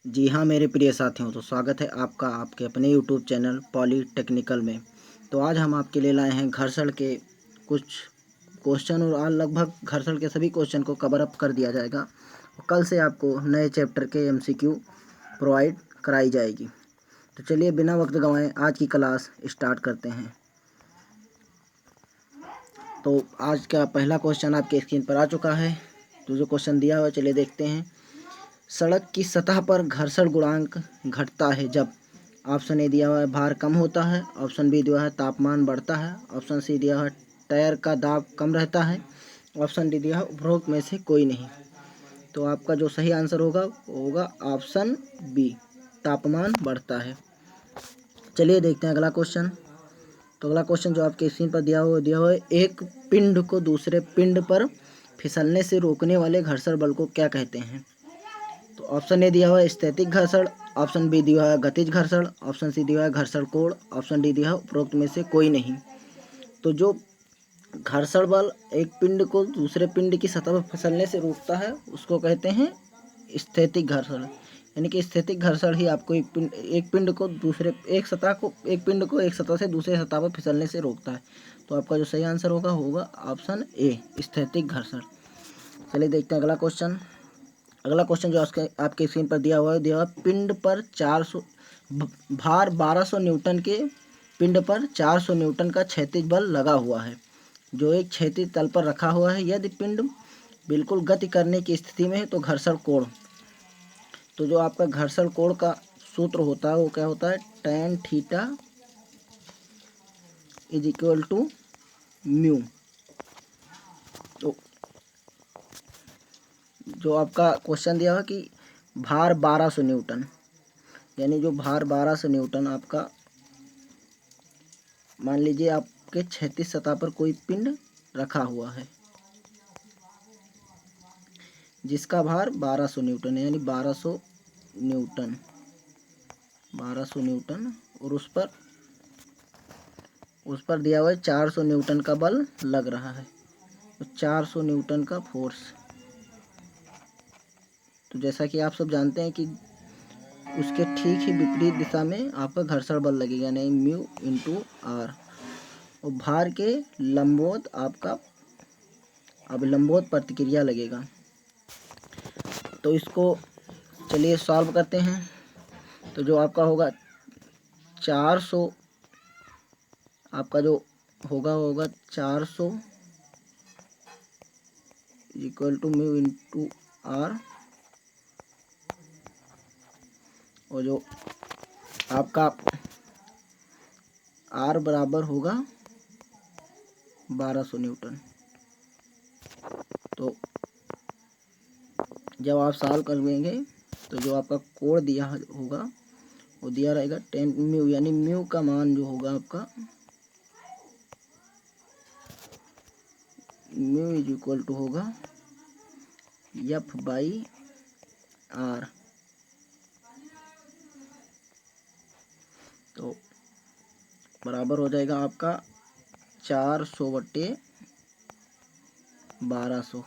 जी हाँ मेरे प्रिय साथियों, तो स्वागत है आपका आपके अपने यूट्यूब चैनल पॉलीटेक्निकल में। तो आज हम आपके लिए लाए हैं घर्षण के कुछ क्वेश्चन और आज लगभग घर्षण के सभी क्वेश्चन को कवर अप कर दिया जाएगा। कल से आपको नए चैप्टर के एमसीक्यू प्रोवाइड कराई जाएगी। तो चलिए बिना वक्त गंवाए आज की क्लास स्टार्ट करते हैं। तो आज का पहला क्वेश्चन आपके स्क्रीन पर आ चुका है। तो जो क्वेश्चन दिया हुआ है चलिए देखते हैं। सड़क की सतह पर घर्षण गुणांक घटता है जब ऑप्शन ए दिया हुआ है भार कम होता है, ऑप्शन बी दिया है तापमान बढ़ता है, ऑप्शन सी दिया है टायर का दाब कम रहता है, ऑप्शन डी दिया है उपरोक्त में से कोई नहीं। तो आपका जो सही आंसर होगा वो होगा ऑप्शन बी, तापमान बढ़ता है। चलिए देखते हैं अगला क्वेश्चन। तो अगला क्वेश्चन जो आपके स्क्रीन पर दिया हुआ है, एक पिंड को दूसरे पिंड पर फिसलने से रोकने वाले घर्षण बल को क्या कहते हैं। तो ऑप्शन ए दिया हुआ है स्थैतिक घर्षण, ऑप्शन बी दिया हुआ है गतिज घर्षण, ऑप्शन सी दिया हुआ है घर्षण कोण, ऑप्शन डी दिया है उपरोक्त में से कोई नहीं। तो जो घर्षण बल एक पिंड को दूसरे पिंड की सतह पर फिसलने से रोकता है उसको कहते हैं स्थैतिक घर्षण। यानी कि स्थैतिक घर्षण ही आपको एक पिंड को एक पिंड को एक सतह से दूसरे सतह पर फिसलने से रोकता है। तो आपका जो सही आंसर होगा ऑप्शन ए, स्थैतिक घर्षण। चलिए देखते हैं अगला क्वेश्चन। अगला क्वेश्चन जो आपके स्क्रीन पर दिया हुआ है पिंड पर 400 भार 1200 न्यूटन के पिंड पर 400 न्यूटन का क्षैतिज बल लगा हुआ है जो एक क्षैतिज तल पर रखा हुआ है। यदि पिंड बिल्कुल गति करने की स्थिति में है तो घर्षण कोण, तो जो आपका घर्षण कोण का सूत्र होता है वो क्या होता है, tan theta is equal to mu. तो जो आपका क्वेश्चन दिया हुआ कि भार 1200 न्यूटन, यानी जो भार 1200 न्यूटन आपका, मान लीजिए आपके क्षैतिज सतह पर कोई पिंड रखा हुआ है जिसका भार 1200 न्यूटन है, यानी 1200 न्यूटन और उस पर दिया हुआ है 400 न्यूटन का बल लग रहा है, तो 400 न्यूटन का फोर्स। तो जैसा कि आप सब जानते हैं कि उसके ठीक ही विपरीत दिशा में आपका घर्षण बल लगेगा, यानी म्यू इंटू आर, और भार के लंबवत आपका अभिलंबवत प्रतिक्रिया लगेगा। तो इसको चलिए सॉल्व करते हैं। तो जो आपका होगा 400, आपका जो होगा 400 equal to mu into R, और जो आपका आर बराबर होगा 1200 न्यूटन। तो जब आप सॉल्व कर लेंगे तो जो आपका कोण दिया होगा वो दिया रहेगा 10 म्यू, यानी म्यू का मान जो होगा आपका म्यू इज इक्वल टू होगा एफ बाई आर। तो बराबर हो जाएगा आपका 400/1200,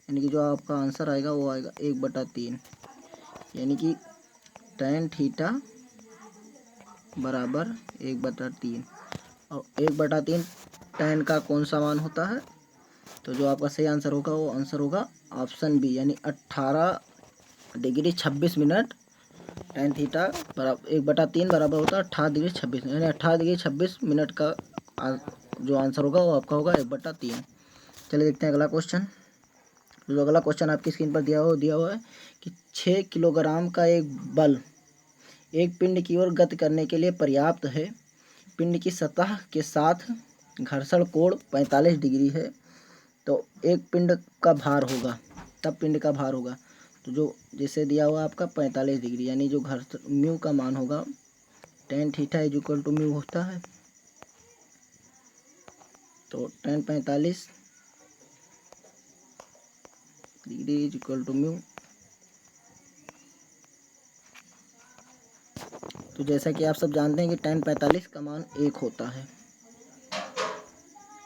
यानी कि जो आपका आंसर आएगा वो आएगा 1/3, यानी कि tan थीटा बराबर 1/3। और 1/3 tan का कौन सा मान होता है, तो जो आपका सही आंसर होगा वो आंसर होगा ऑप्शन बी, यानी 18 डिग्री 26 मिनट। tan थीटा बराबर 1/3 बराबर होता है 18 डिग्री 26 मिनट, यानी 18 डिग्री 26 मिनट का जो आंसर होगा वो आपका होगा 1/3। चलिए देखते हैं अगला क्वेश्चन। जो अगला क्वेश्चन आपकी स्क्रीन पर दिया हुआ है कि 6 किलोग्राम का एक बल एक पिंड की ओर गति करने के लिए पर्याप्त है। पिंड की सतह के साथ घर्षण कोण 45 डिग्री है, तो एक पिंड का भार होगा, तब पिंड का भार होगा। तो जो जैसे दिया हुआ आपका 45 डिग्री, यानी जो घर्षण म्यू का मान होगा tan theta is equal to mu होता है। तो tan 45 degree is equal to mu. तो जैसा कि आप सब जानते हैं कि tan 45 का मान 1 होता है,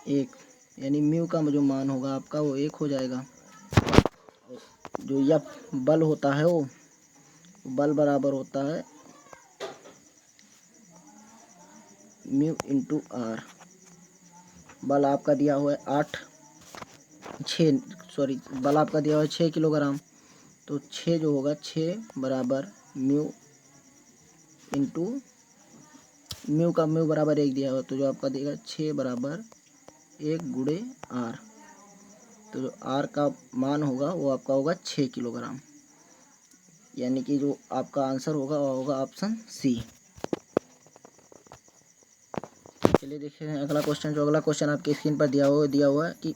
1, यानी म्यू का जो मान होगा आपका वो 1 हो जाएगा। जो यफ बल होता है वो बल बराबर होता है म्यू इंटू आर। बल आपका दिया हुआ है 6 किलोग्राम, तो 6 जो होगा 6 बराबर म्यू इंटू म्यू का म्यू बराबर 1 दिया हुआ, तो जो आपका देगा 6 बराबर 1 गुणे आर। तो जो आर का मान होगा वो आपका होगा 6 किलोग्राम, यानी कि जो आपका आंसर होगा वो होगा ऑप्शन सी। चलिए देखते हैं अगला क्वेश्चन। जो अगला क्वेश्चन आपकी स्क्रीन पर दिया हुआ है कि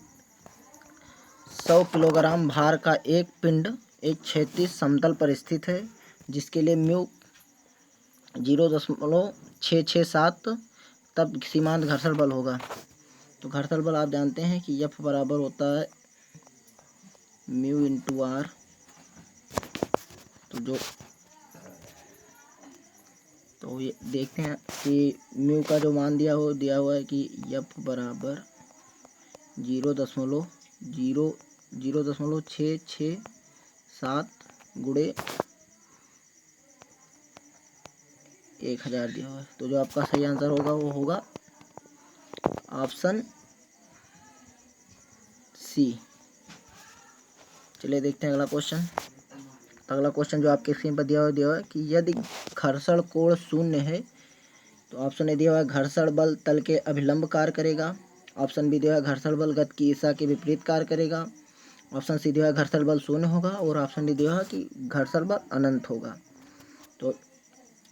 100 किलोग्राम भार का एक पिंड एक क्षैतिज समतल पर स्थित है, जिसके लिए म्यू 0.667 तब सीमांत घर्षण बल होगा। तो घर्षण बल आप जानते हैं कि एफ बराबर होता है म्यू इंटू आर। तो ये देखते हैं कि म्यू का जो मान दिया हुआ है कि एफ बराबर 0.667 गुणे 1000 दिया हुआ है। तो जो आपका सही आंसर होगा वो होगा ऑप्शन सी। चलिए देखते हैं अगला क्वेश्चन। अगला क्वेश्चन जो आपके स्क्रीन पर दिया हुआ है कि यदि घर्षण कोण शून्य है, तो ऑप्शन ए दिया हुआ है घर्षण बल तल के अभिलंब कार्य करेगा। ऑप्शन बी दिया हुआ है घर्षण बल गति की दिशा के विपरीत कार्य करेगा। ऑप्शन सी दिया हुआ है घर्षण बल शून्य होगा, और ऑप्शन डी दिया हुआ है कि घर्षण बल अनंत होगा। तो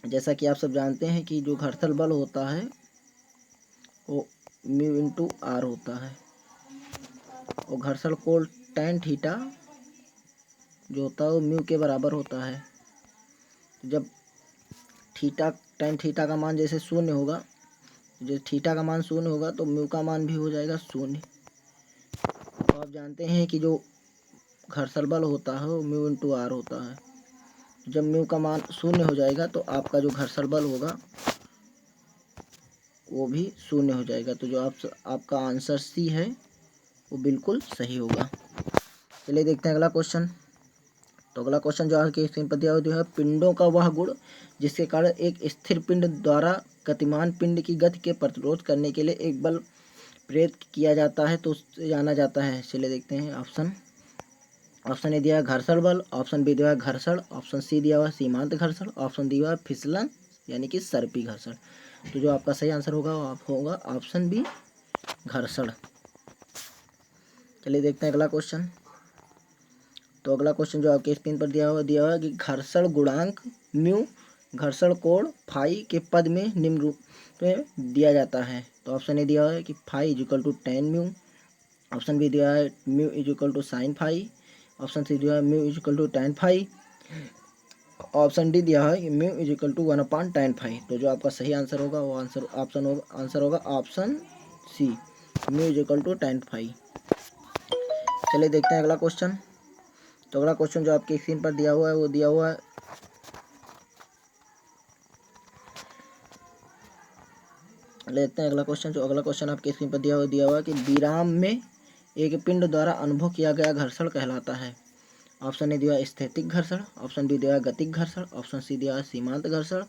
जैसा कि आप सब जानते हैं कि जो घर्षण बल होता है वो म्यू इंटू आर होता है, और घर्षण कोण tan थीटा जो होता है वो म्यू के बराबर होता है। जब tan थीटा का मान जैसे शून्य होगा, जैसे थीटा का मान शून्य होगा तो म्यू का मान भी हो जाएगा शून्य। तो आप जानते हैं कि जो घर्षण बल होता है वो म्यू इंटू आर होता है। जब म्यू का मान शून्य हो जाएगा तो आपका जो घर्षण बल होगा वो भी शून्य हो जाएगा। तो जो आपका आंसर सी है वो बिल्कुल सही होगा। चलिए देखते हैं अगला क्वेश्चन। तो अगला क्वेश्चन जो आपके स्क्रीन पर दिया हुआ है, पिंडों का वह गुण जिसके कारण एक स्थिर पिंड द्वारा गतिमान पिंड की गति के प्रतिरोध करने के लिए एक बल प्रेरित किया जाता है, तो उससे जाना जाता है। चलिए देखते हैं ऑप्शन ए दिया है घर्षण बल, ऑप्शन बी दिया है घर्षण, ऑप्शन सी दिया हुआ है सीमांत घर्षण, ऑप्शन डी दिया है फिसलन यानी कि सर्पी घर्षण। तो जो आपका सही आंसर होगा वो होगा ऑप्शन बी घर्षण। चलिए देखते हैं अगला क्वेश्चन। तो अगला क्वेश्चन जो आपके स्क्रीन पर दिया हुआ है कि घर्षण गुणांक म्यू घर्षण कोण फाई के पद में निम्न रूप में दिया जाता है। तो ऑप्शन ए दिया हुआ है कि phi is equal to tan mu, option B दिया है mu is equal to sine phi, option C दिया है mu is equal to tan phi, option D दिया है mu is equal to 1/tan phi. तो जो आपका सही आंसर होगा वो आंसर होगा option C mu is equal to tan phi. चलिए देखते हैं अगला क्वेश्चन। तो अगला क्वेश्चन जो आपकी स्क्रीन पर दिया हुआ है वो दिया हुआ है लेते हैं अगला क्वेश्चन। जो अगला क्वेश्चन आपकी स्क्रीन पर दिया हुआ है कि विराम में एक पिंड द्वारा अनुभव किया गया घर्षण कहलाता है। ऑप्शन ए दिया है स्थैतिक घर्षण, ऑप्शन बी दिया है गतिक घर्षण, ऑप्शन सी दिया है सीमांत घर्षण,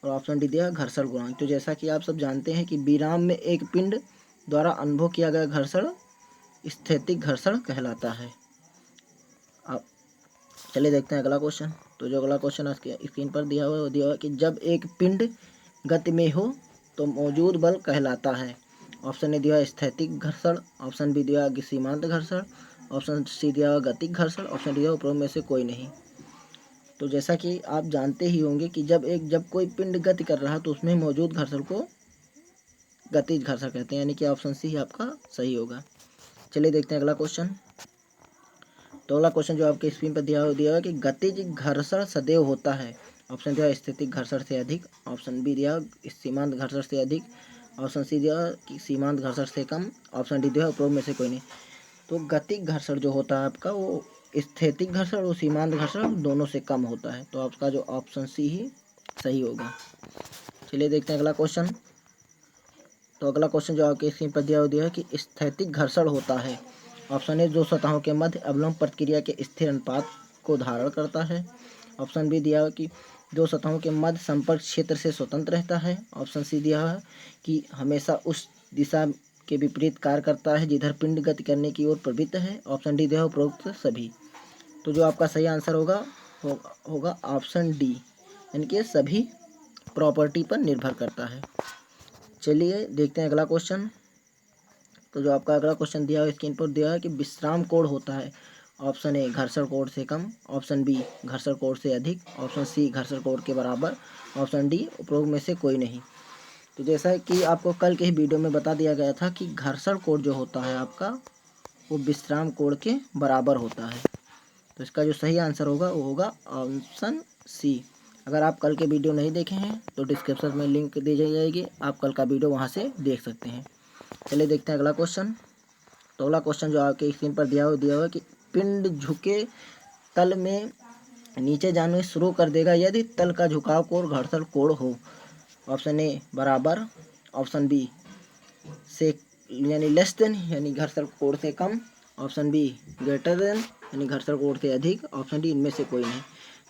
और ऑप्शन डी दिया है घर्षण गुणांक। तो जैसा कि आप सब जानते हैं कि विराम में एक पिंड द्वारा अनुभव किया गया घर्षण स्थैतिक घर्षण कहलाता है। अब चलिए देखते हैं अगला क्वेश्चन। तो जो अगला क्वेश्चन स्क्रीन पर दिया हुआ है वो दिया हुआ है कि जब एक पिंड गति में हो तो मौजूद बल कहलाता है। ऑप्शन ए दिया है स्थैतिक घर्षण, ऑप्शन बी दिया है सीमांत घर्षण, ऑप्शन सी दिया है गतिक घर्षण, ऑप्शन डी उपरोक्त में से कोई नहीं। तो जैसा कि आप जानते ही होंगे कि जब कोई पिंड गति कर रहा है तो उसमें मौजूद घर्षण को गतिज घर्षण कहते हैं, यानी कि ऑप्शन सी ही आपका सही होगा। चलिए देखते हैं अगला क्वेश्चन। तो अगला क्वेश्चन जो आपके स्क्रीन पर दिया है कि गतिज घर्षण सदैव होता है। ऑप्शन दिया स्थैतिक घर्षण से अधिक, ऑप्शन बी दिया सीमांत घर्षण से अधिक, ऑप्शन सी दिया कि सीमांत घर्षण से कम, ऑप्शन डी दिया उपरोक्त में से कोई नहीं। तो गतिक घर्षण जो होता है आपका वो स्थैतिक घर्षण और सीमांत घर्षण दोनों से कम होता है। तो आपका जो ऑप्शन सी ही सही होगा। चलिए देखते हैं अगला क्वेश्चन। तो अगला क्वेश्चन जो आपके स्क्रीन पर दिया है कि स्थैतिक घर्षण होता है। ऑप्शन ए दो सतहों के मध्य अवलंब प्रतिक्रिया के स्थिर अनुपात को धारण करता है, ऑप्शन बी दिया हुआ कि दो सतहों के मध्य संपर्क क्षेत्र से स्वतंत्र रहता है। ऑप्शन सी दिया हुआ है कि हमेशा उस दिशा के विपरीत कार्य करता है जिधर पिंड गति करने की ओर प्रवृत्त है। ऑप्शन डी दिया हुआ उपरोक्त सभी। तो जो आपका सही आंसर होगा ऑप्शन डी, यानी कि सभी प्रॉपर्टी पर निर्भर करता है। चलिए देखते हैं अगला क्वेश्चन। तो जो आपका अगला क्वेश्चन दिया है स्क्रीन पर दिया है कि विश्राम कोण होता है। ऑप्शन ए घर्षण कोण से कम, ऑप्शन बी घर्षण कोण से अधिक, ऑप्शन सी घर्षण कोण के बराबर, ऑप्शन डी उपरोक्त में से कोई नहीं। तो जैसा कि आपको कल के ही वीडियो में बता दिया गया था कि घर्षण कोण जो होता है आपका वो विश्राम कोण के बराबर होता है। तो इसका जो सही आंसर होगा वो होगा ऑप्शन सी। अगर आप कल के वीडियो नहीं देखे हैं तो डिस्क्रिप्शन में लिंक दी जाएगी, आप कल का वीडियो वहाँ से देख सकते हैं। चलिए देखते हैं अगला क्वेश्चन। तो अगला क्वेश्चन जो आपके स्क्रीन पर दिया हुआ कि पिंड झुके तल में नीचे जाने शुरू कर देगा यदि तल का झुकाव कोण घर्षण कोण हो। ऑप्शन ए बराबर, ऑप्शन बी से यानी लेस देन यानी घर्षण कोण से कम, ऑप्शन बी ग्रेटर देन यानी घर्षण कोण से अधिक, ऑप्शन डी इनमें से कोई नहीं।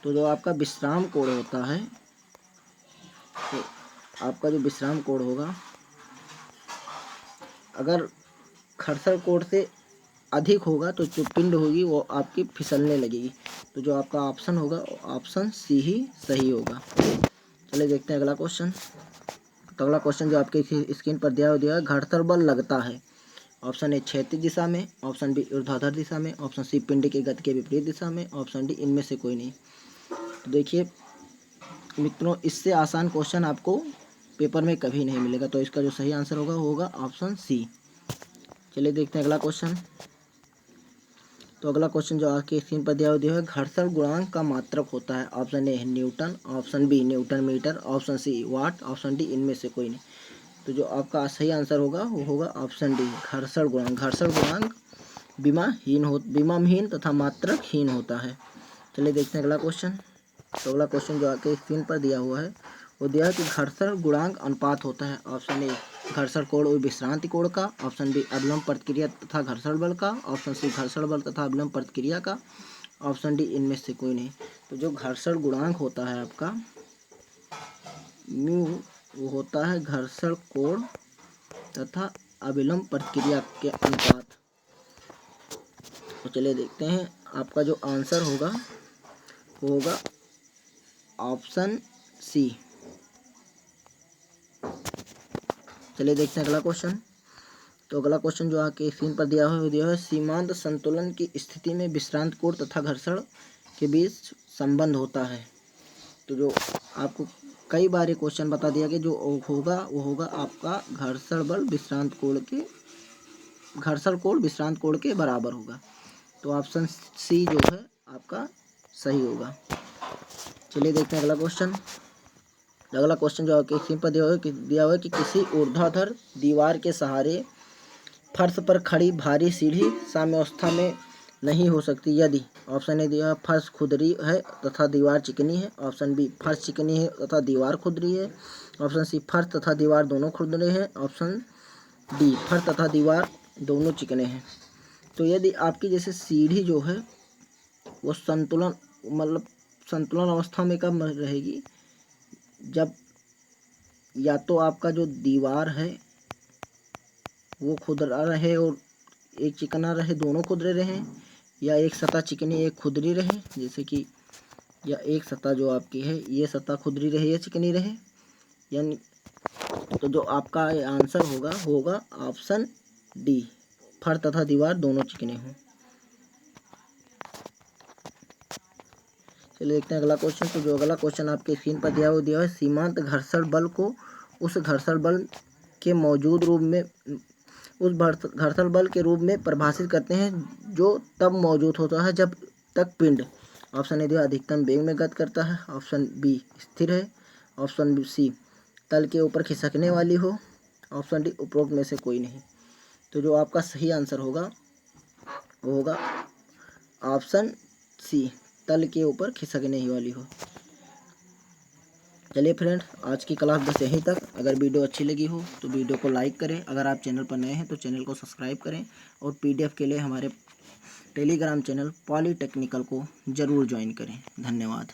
तो जो आपका विश्राम कोण होता है, तो आपका जो विश्राम कोण होगा अगर घर्षण कोण से अधिक होगा तो जो पिंड होगी वो आपकी फिसलने लगेगी। तो जो आपका ऑप्शन होगा ऑप्शन सी ही सही होगा। चलिए देखते हैं अगला क्वेश्चन। तो अगला क्वेश्चन जो आपके स्क्रीन पर दिया है घर्षण बल लगता है। ऑप्शन ए क्षैतिज दिशा में, ऑप्शन बी ऊर्ध्वाधर दिशा में, ऑप्शन सी पिंड की गति के विपरीत दिशा में, ऑप्शन डी इनमें से कोई नहीं। तो देखिए मित्रों, इससे आसान क्वेश्चन आपको पेपर में कभी नहीं मिलेगा। तो इसका जो सही आंसर होगा ऑप्शन सी। चलिए देखते हैं अगला क्वेश्चन। तो अगला क्वेश्चन जो आपके स्क्रीन पर दिया है घर्षण गुणांक का मात्रक होता है। Option A newton, option B newton metre, option C watt, option D इनमें से कोई नहीं। तो जो आपका सही आंसर होगा वो होगा ऑप्शन डी घर्षण गुणांक। घर्षण गुणांक विमाहीन तथा मात्रकहीन होता है। चलिए देखते हैं अगला क्वेश्चन। तो अगला क्वेश्चन जो आपके स्क्रीन पर दिया हुआ है वो दिया है कि घर्षण गुणांक अनुपात होता है। ऑप्शन ए घर्षण कोण और विश्रांति कोण का, ऑप्शन बी अभिलंब प्रतिक्रिया तथा घर्षण बल का, ऑप्शन सी घर्षण बल तथा अभिलंब प्रतिक्रिया का, ऑप्शन डी इनमें से कोई नहीं। तो जो घर्षण गुणांक होता है आपका म्यू, वो होता है घर्षण कोण तथा अभिलंब प्रतिक्रिया के अनुपात। तो चलिए देखते हैं आपका जो आंसर होगा वो होगा ऑप्शन सी। चलिए देखते हैं अगला क्वेश्चन। तो अगला क्वेश्चन जो आपके स्क्रीन पर दिया है सीमांत संतुलन की स्थिति में विश्रांत कोण तथा घर्षण के बीच संबंध होता है। तो जो आपको कई बार ये क्वेश्चन बता दिया कि जो होगा वो होगा आपका घर्षण कोण विश्रांत कोण के बराबर होगा। तो ऑप्शन सी जो है आपका सही होगा। चलिए देखते हैं अगला क्वेश्चन। अगला क्वेश्चन जो आपके स्क्रीन पर दिया हुआ है कि किसी ऊर्ध्वाधर दीवार के सहारे फर्श पर खड़ी भारी सीढ़ी साम्यावस्था में नहीं हो सकती यदि ऑप्शन ए दिया फर्श खुरदरी है तथा दीवार चिकनी है, ऑप्शन बी फर्श चिकनी है तथा दीवार खुरदरी है, ऑप्शन सी फर्श तथा दीवार दोनों खुरदरे हैं, ऑप्शन डी फर्श तथा दीवार दोनों चिकने हैं। तो यदि आपकी जैसे सीढ़ी जो है वो संतुलन अवस्था में कब रहेगी, जब या तो आपका जो दीवार है वो खुरदरा रहे और एक चिकना रहे, दोनों खुरदरे रहें, या एक सतह चिकनी एक खुरदरी रहे, जैसे कि या एक सतह जो आपकी है ये सतह खुरदरी रहे या चिकनी रहे, यानी तो जो आपका आंसर होगा ऑप्शन डी फर्श तथा दीवार दोनों चिकने हों। चलिए देखते हैं अगला क्वेश्चन। तो जो अगला क्वेश्चन आपके स्क्रीन पर दिया है सीमांत घर्षण बल को उस घर्षण बल के मौजूद रूप में उस घर्षण बल के रूप में परिभाषित करते हैं जो तब मौजूद होता है जब तक पिंड ऑप्शन ए दिया अधिकतम वेग में गति करता है, ऑप्शन बी स्थिर है, ऑप्शन सी तल के ऊपर खिसकने वाली हो, ऑप्शन डी उपरोक्त में से कोई नहीं। तो जो आपका सही आंसर होगा वो होगा ऑप्शन सी तल के ऊपर खिसकने ही वाली हो। चलिए फ्रेंड, आज की क्लास बस यहीं तक। अगर वीडियो अच्छी लगी हो तो वीडियो को लाइक करें, अगर आप चैनल पर नए हैं तो चैनल को सब्सक्राइब करें और पीडीएफ के लिए हमारे टेलीग्राम चैनल पॉलीटेक्निकल को ज़रूर ज्वाइन करें। धन्यवाद।